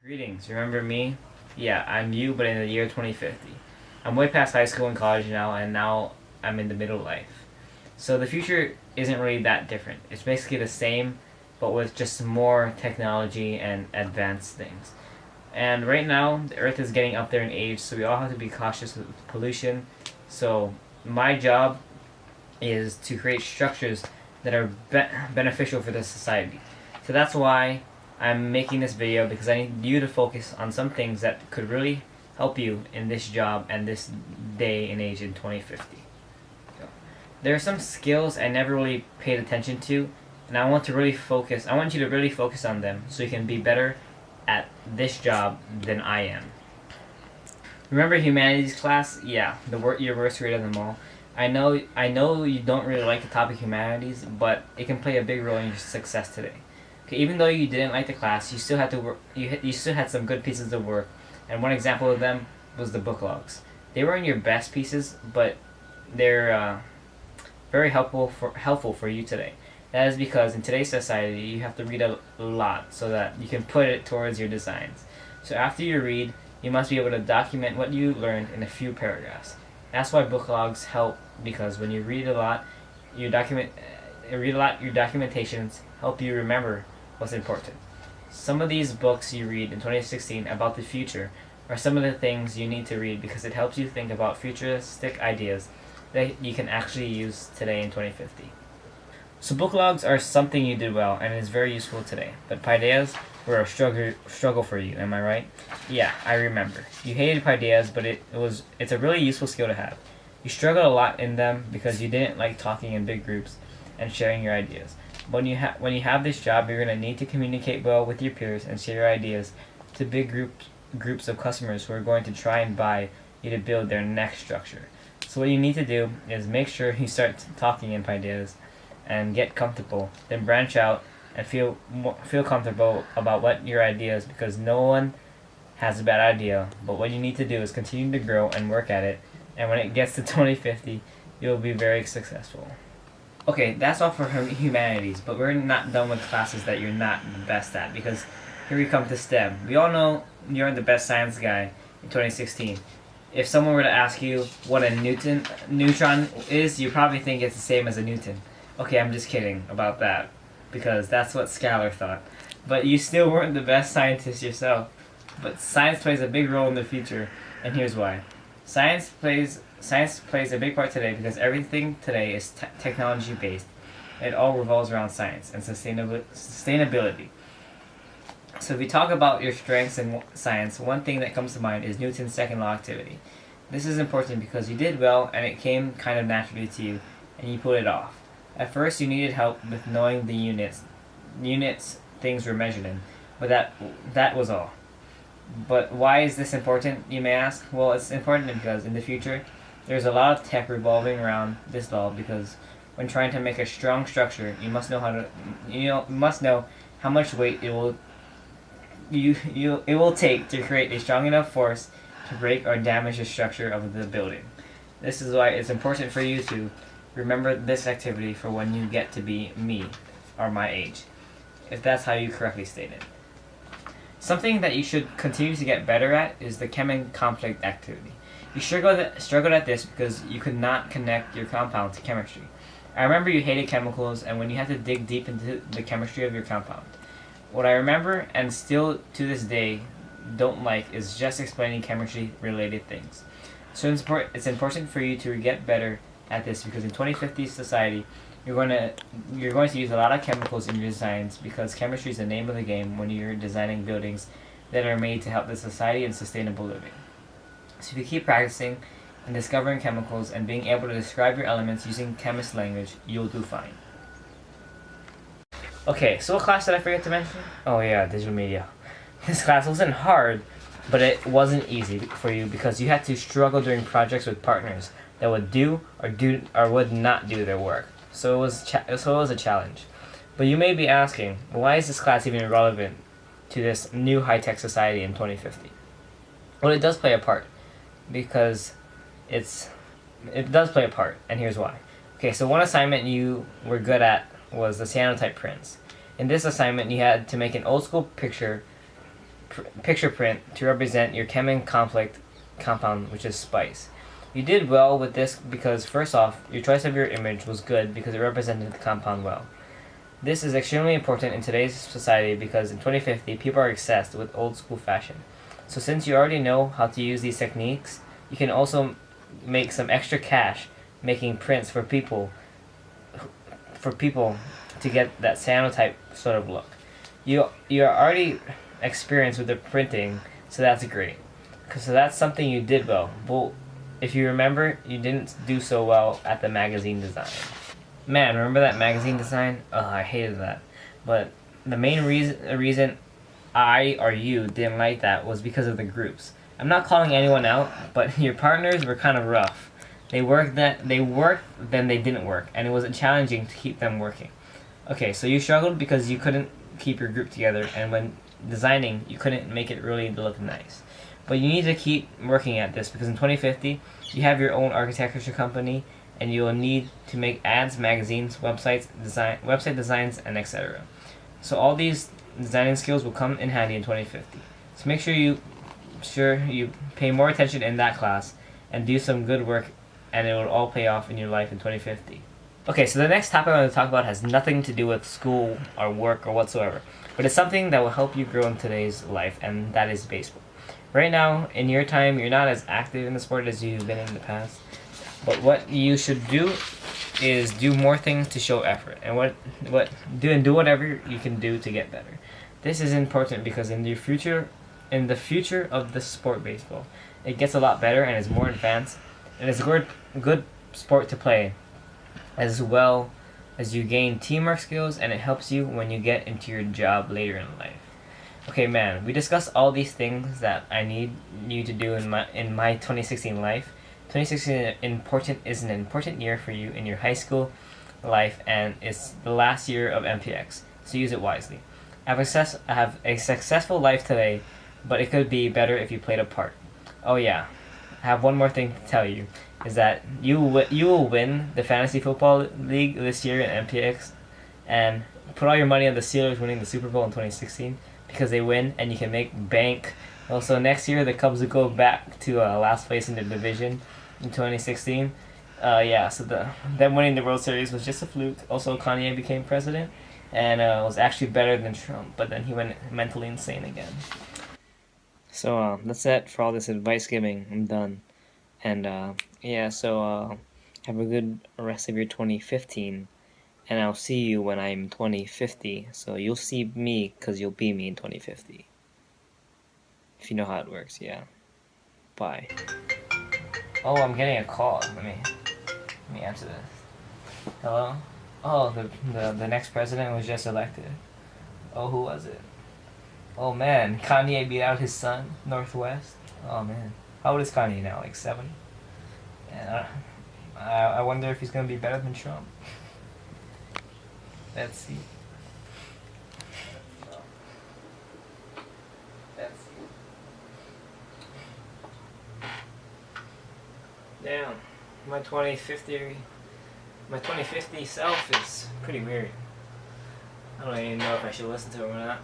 Greetings, remember me? Yeah, I'm you, but in the year 2050. I'm way past high school and college now, and now I'm in the middle of life. So the future isn't really that different. It's basically the same, but with just more technology and advanced things. And right now, the Earth is getting up there in age, so we all have to be cautious with pollution. So my job is to create structures that are beneficial for the society. So that's why I'm making this video, because I need you to focus on some things that could really help you in this job and this day and age in 2050. There are some skills I never really paid attention to, and I want you to really focus on them so you can be better at this job than I am. Remember humanities class? Yeah, your worst grade of them all. I know you don't really like the topic humanities, but it can play a big role in your success today. Okay, even though you didn't like the class, you still had to work. You still had some good pieces of work, and one example of them was the book logs. They weren't your best pieces, but they're very helpful for you today. That is because in today's society, you have to read a lot so that you can put it towards your designs. So after you read, you must be able to document what you learned in a few paragraphs. That's why book logs help, because when you read a lot, your documentations help you remember what's important. Some of these books you read in 2016 about the future are some of the things you need to read, because it helps you think about futuristic ideas that you can actually use today in 2050. So book logs are something you did well and is very useful today, but paideas were a struggle for you, am I right? Yeah, I remember. You hated paideas, but it's a really useful skill to have. You struggled a lot in them because you didn't like talking in big groups and sharing your ideas. When you have this job, you're going to need to communicate well with your peers and share your ideas to big groups of customers who are going to try and buy you to build their next structure. So what you need to do is make sure you start talking in paideas and get comfortable, then branch out and feel comfortable about what your idea is, because no one has a bad idea, but what you need to do is continue to grow and work at it, and when it gets to 2050, you'll be very successful. Okay, that's all for humanities, but we're not done with classes that you're not the best at, because here we come to STEM. We all know you're the best science guy in 2016. If someone were to ask you what a neutron is, you probably think it's the same as a Newton. Okay, I'm just kidding about that, because that's what Skylar thought. But you still weren't the best scientist yourself. But science plays a big role in the future, and here's why. Science plays a big part today because everything today is technology based. It all revolves around science and sustainability. So if we talk about your strengths in science, one thing that comes to mind is Newton's second law of activity. This is important because you did well and it came kind of naturally to you, and you pulled it off. At first, you needed help with knowing the units things were measured in, but that was all. But why is this important, you may ask? Well, it's important because in the future, there's a lot of tech revolving around this law, because when trying to make a strong structure, you must know how much weight it will take to create a strong enough force to break or damage the structure of the building. This is why it's important for you to remember this activity for when you get to be me, or my age, if that's how you correctly state it. Something that you should continue to get better at is the chem conflict activity. You struggled at this because you could not connect your compound to chemistry. I remember you hated chemicals, and when you had to dig deep into the chemistry of your compound. What I remember, and still to this day don't like, is just explaining chemistry related things. So it's important for you to get better at this, because in 2050 society, you're going to use a lot of chemicals in your designs, because chemistry is the name of the game when you're designing buildings that are made to help the society and sustainable living. So if you keep practicing and discovering chemicals and being able to describe your elements using chemist language, you'll do fine. Okay, so what class did I forget to mention? Oh yeah, digital media. This class wasn't hard, but it wasn't easy for you because you had to struggle doing projects with partners that would do or would not do their work. So it was a challenge. But you may be asking, why is this class even relevant to this new high-tech society in 2050? Well, it does play a part, because it does play a part, and here's why. Okay, so one assignment you were good at was the cyanotype prints. In this assignment, you had to make an old school picture picture print to represent your chemical conflict compound, which is spice. You did well with this because, first off, your choice of your image was good because it represented the compound well. This is extremely important in today's society because in 2050, people are obsessed with old school fashion. So since you already know how to use these techniques, you can also make some extra cash making prints for people to get that cyanotype sort of look. You're already experienced with the printing, so that's great. So that's something you did well. But if you remember, you didn't do so well at the magazine design. Man, remember that magazine design? Oh, I hated that. But the main reason I or you didn't like that was because of the groups. I'm not calling anyone out, but your partners were kind of rough. They worked, then they didn't work, and it was challenging to keep them working. Okay, so you struggled because you couldn't keep your group together, and when designing, you couldn't make it really look nice. But you need to keep working at this because in 2050, you have your own architecture company, and you will need to make ads, magazines, website designs, and etc. So all these designing skills will come in handy in 2050. So make sure you pay more attention in that class and do some good work, and it will all pay off in your life in 2050. Okay, so the next topic I want to talk about has nothing to do with school or work or whatsoever, but it's something that will help you grow in today's life, and that is baseball. Right now, in your time, you're not as active in the sport as you've been in the past, but what you should do is do more things to show effort, and do whatever you can do to get better. This is important because in the future of the sport baseball, it gets a lot better and is more advanced, and it's a good sport to play, as well as you gain teamwork skills, and it helps you when you get into your job later in life. Okay, man, we discussed all these things that I need you to do in my 2016 life. 2016 is an important year for you in your high school life, and it's the last year of MPX, so use it wisely. I have a successful life today, but it could be better if you played a part. Oh yeah, I have one more thing to tell you, is that you will win the Fantasy Football League this year in MPX, and put all your money on the Steelers winning the Super Bowl in 2016, because they win and you can make bank. Also, next year the Cubs will go back to last place in the division in 2016. So them winning the World Series was just a fluke. Also, Kanye became president and was actually better than Trump, but then he went mentally insane again. So that's it for all this advice giving. I'm done. And have a good rest of your 2015. And I'll see you when I'm 2050. So you'll see me because you'll be me in 2050. If you know how it works, yeah. Bye. Oh, I'm getting a call. Let me answer this. Hello? Oh, the next president was just elected. Oh, who was it? Oh man, Kanye beat out his son, Northwest. Oh man. How old is Kanye now? Like 7? Yeah, I wonder if he's gonna be better than Trump. Let's see. Damn, my 2050 self is pretty weird. I don't even know if I should listen to him or not.